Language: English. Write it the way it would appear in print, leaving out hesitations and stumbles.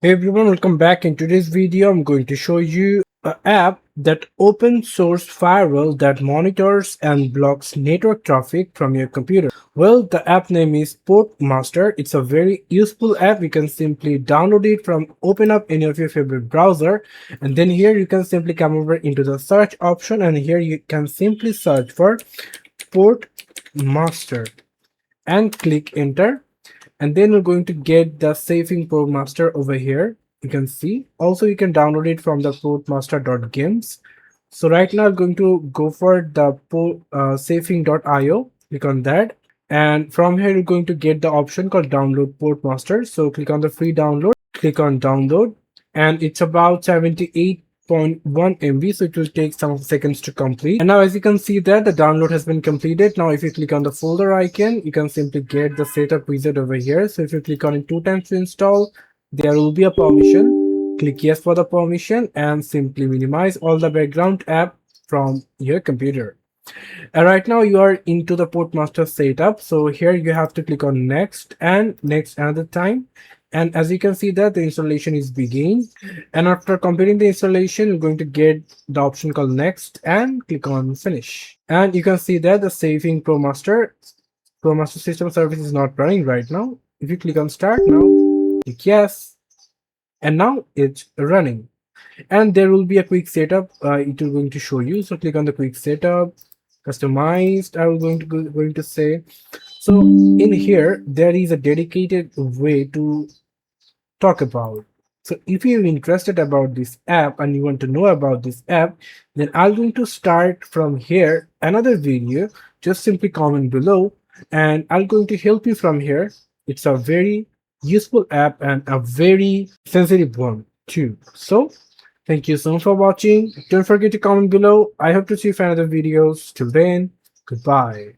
Hey everyone, welcome back. In today's video, I'm going to show you an app that open source firewall that monitors and blocks network traffic from your computer. Well, the app name is Portmaster. It's a very useful app. You can simply download it from open up any of your favorite browser, and then here you can simply come over into the search option, and here you can simply search for Portmaster and click enter, and then we're going to get the saving Portmaster over here. You can see also you can download it from the portmaster.games. So right now I'm going to go for the saving.io. Click on that, and from here you're going to get the option called download Portmaster. So click on the free download, click on download, and it's about 78.1 MB, so it will take some seconds to complete. And now as you can see that the download has been completed. Now if you click on the folder icon, you can simply get the setup wizard over here. So if you click on it 2 times to install, there will be a permission. Click yes for the permission and simply minimize all the background app from your computer. And right now you are into the Portmaster setup. So here you have to click on next and next another time. And as you can see that the installation is beginning. And after completing the installation, you're going to get the option called next and click on finish. And you can see that the saving Portmaster system service is not running right now. If you click on start now, click yes, and now it's running. And there will be a quick setup it will going to show you. So click on the quick setup, customized, I was going to say. So in here there is a dedicated way to talk about. So if you're interested about this app and you want to know about this app, then I'm going to start from here another video. Just simply comment below and I'm going to help you from here. It's a very useful app and a very sensitive one too. So thank you so much for watching. Don't forget to comment below. I hope to see you for another videos. Till then, goodbye.